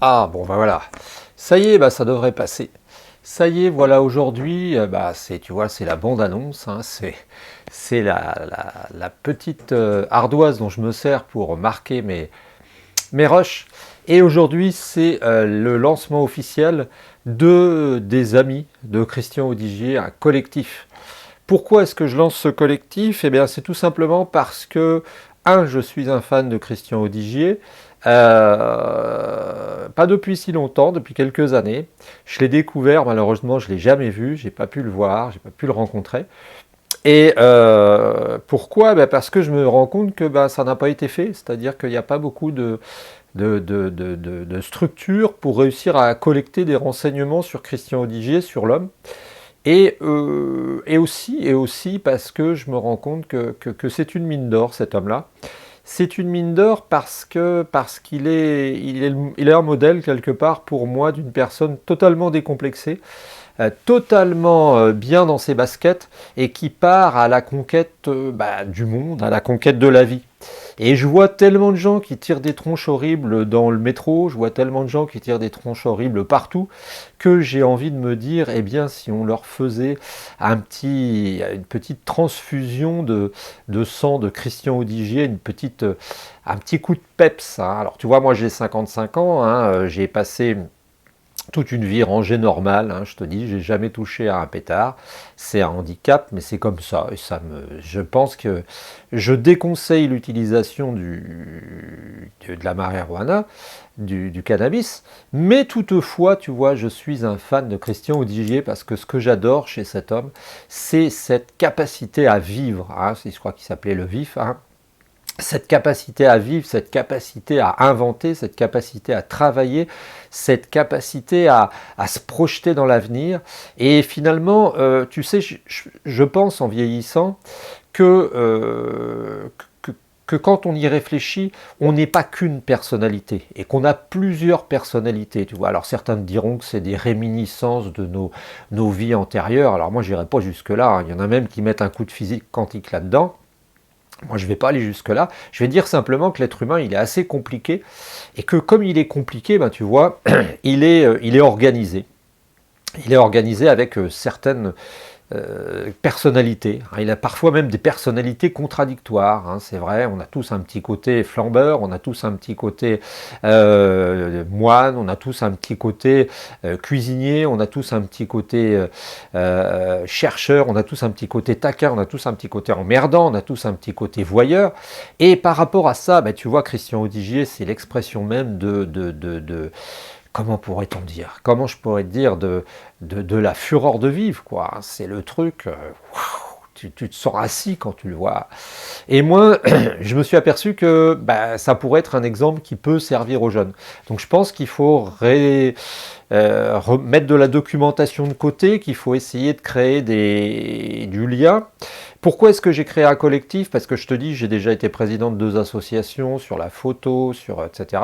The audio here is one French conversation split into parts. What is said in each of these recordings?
Ah bon bah voilà, ça y est, bah ça devrait passer. Ça y est, voilà aujourd'hui, bah c'est tu vois, c'est la bande-annonce, hein, c'est la petite ardoise dont je me sers pour marquer mes rushs. Et aujourd'hui, c'est le lancement officiel des amis de Christian Audigier, un collectif. Pourquoi est-ce que je lance ce collectif? Eh bien, c'est tout simplement parce que, je suis un fan de Christian Audigier, pas depuis si longtemps, depuis quelques années. Je l'ai découvert, malheureusement, je ne l'ai jamais vu, j'ai pas pu le voir, j'ai pas pu le rencontrer. Et pourquoi? Ben parce que je me rends compte que ça n'a pas été fait, c'est-à-dire qu'il n'y a pas beaucoup de structures pour réussir à collecter des renseignements sur Christian Audigier, sur l'homme. Et aussi parce que je me rends compte que c'est une mine d'or, cet homme-là. C'est une mine d'or parce qu'il est un modèle quelque part pour moi d'une personne totalement décomplexée, totalement bien dans ses baskets et qui part à la conquête du monde, à la conquête de la vie. Et je vois tellement de gens qui tirent des tronches horribles dans le métro, je vois tellement de gens qui tirent des tronches horribles partout, que j'ai envie de me dire, eh bien, si on leur faisait une petite transfusion de sang de Christian Audigier, un petit coup de peps. Hein. Alors, tu vois, moi j'ai 55 ans, hein, j'ai passé toute une vie rangée normale, hein, je te dis, j'ai jamais touché à un pétard. C'est un handicap, mais c'est comme ça. Et je pense que je déconseille l'utilisation de la marijuana, du cannabis, mais toutefois, tu vois, je suis un fan de Christian Audigier parce que ce que j'adore chez cet homme, c'est cette capacité à vivre. Hein, je crois qu'il s'appelait Le Vif. Hein, cette capacité à vivre, cette capacité à inventer, cette capacité à travailler, cette capacité à se projeter dans l'avenir. Et finalement, tu sais, je pense en vieillissant que, que quand on y réfléchit, on n'est pas qu'une personnalité et qu'on a plusieurs personnalités. Tu vois, alors certains te diront que c'est des réminiscences de nos vies antérieures. Alors moi, je n'irai pas jusque-là. Hein. Il y en a même qui mettent un coup de physique quantique là-dedans. Moi, je ne vais pas aller jusque-là. Je vais dire simplement que l'être humain, il est assez compliqué et que comme il est compliqué, tu vois, il est organisé. Il est organisé avec certaines personnalités. Il a parfois même des personnalités contradictoires. Hein, c'est vrai, on a tous un petit côté flambeur, on a tous un petit côté moine, on a tous un petit côté cuisinier, on a tous un petit côté chercheur, on a tous un petit côté taquin, on a tous un petit côté emmerdant, on a tous un petit côté voyeur. Et par rapport à ça, tu vois, Christian Audigier, c'est l'expression même comment pourrait-on dire? Comment je pourrais te dire de la fureur de vivre, quoi. C'est le truc, tu te sens assis quand tu le vois. Et moi, je me suis aperçu que ça pourrait être un exemple qui peut servir aux jeunes. Donc je pense qu'il faut remettre de la documentation de côté, qu'il faut essayer de créer du lien. Pourquoi est-ce que j'ai créé un collectif? Parce que je te dis, j'ai déjà été président de 2 associations sur la photo, etc.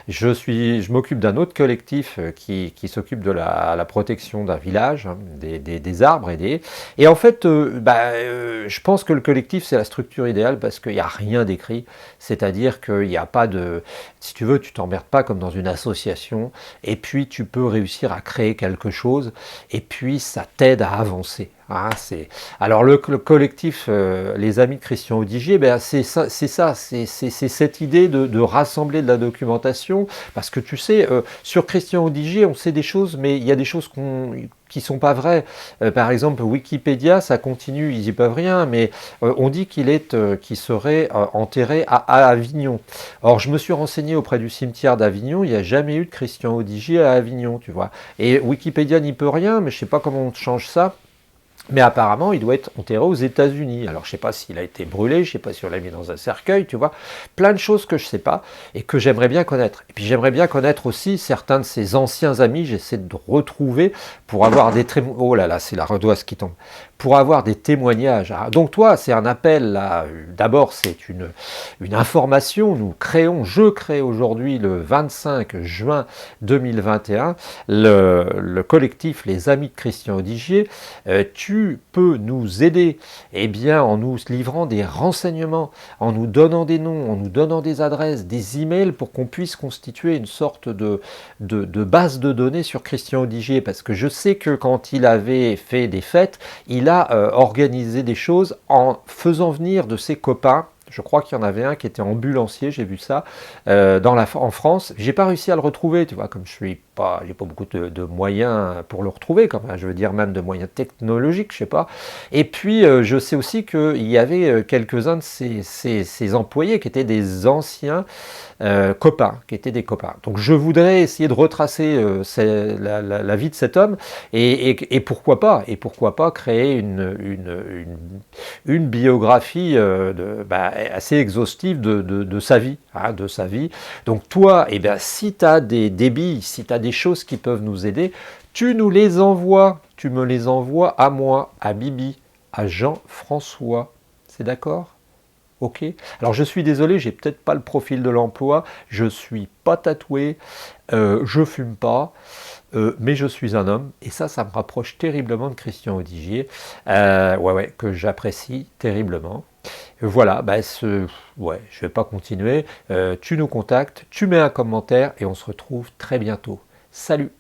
Je m'occupe d'un autre collectif qui s'occupe de la protection d'un village, hein, des arbres et des... Et en fait, je pense que le collectif, c'est la structure idéale parce qu'il n'y a rien d'écrit. C'est-à-dire qu'il n'y a pas de... Si tu veux, tu t'emmerdes pas comme dans une association. Et puis, tu peux réussir à créer quelque chose. Et puis, ça t'aide à avancer. Ah, alors le collectif Les Amis de Christian Audigier, c'est cette idée de rassembler de la documentation, parce que tu sais, sur Christian Audigier, on sait des choses, mais il y a des choses qui sont pas vraies. Par exemple, Wikipédia, ça continue, ils n'y peuvent rien, mais on dit qu'il serait enterré à Avignon. Or, je me suis renseigné auprès du cimetière d'Avignon, il n'y a jamais eu de Christian Audigier à Avignon, tu vois. Et Wikipédia n'y peut rien, mais je sais pas comment on change ça. Mais apparemment, il doit être enterré aux États-Unis. Alors, je ne sais pas s'il a été brûlé, je ne sais pas si on l'a mis dans un cercueil, tu vois. Plein de choses que je ne sais pas et que j'aimerais bien connaître. Et puis, j'aimerais bien connaître aussi certains de ses anciens amis. J'essaie de retrouver pour avoir des témoignages. Oh là là, c'est la redoise qui tombe. Pour avoir des témoignages. Donc, toi, c'est un appel là. D'abord, c'est une information. Je crée aujourd'hui, le 25 juin 2021, le collectif Les Amis de Christian Audigier. Tu tu peux nous aider, eh bien, en nous livrant des renseignements, en nous donnant des noms, en nous donnant des adresses, des emails pour qu'on puisse constituer une sorte de base de données sur Christian Audigier, parce que je sais que quand il avait fait des fêtes, il a organisé des choses en faisant venir de ses copains. Je crois qu'il y en avait un qui était ambulancier, j'ai vu ça, en France. J'ai pas réussi à le retrouver, tu vois, comme j'ai pas beaucoup de moyens pour le retrouver, quand même, je veux dire même de moyens technologiques, je sais pas. Et puis, je sais aussi qu'il y avait quelques-uns de ses employés qui étaient des anciens copains, qui étaient des copains. Donc je voudrais essayer de retracer la vie de cet homme et pourquoi pas créer une biographie assez exhaustive de sa vie, hein, de sa vie. Donc toi, eh bien, si tu as des débits, si tu as des choses qui peuvent nous aider, tu nous les envoies, tu me les envoies à moi, à Bibi, à Jean-François. C'est d'accord ? Ok. Alors je suis désolé, j'ai peut-être pas le profil de l'emploi, je suis pas tatoué, je fume pas, mais je suis un homme, et ça me rapproche terriblement de Christian Audigier, que j'apprécie terriblement. Voilà, je vais pas continuer. Tu nous contactes, tu mets un commentaire, et on se retrouve très bientôt. Salut!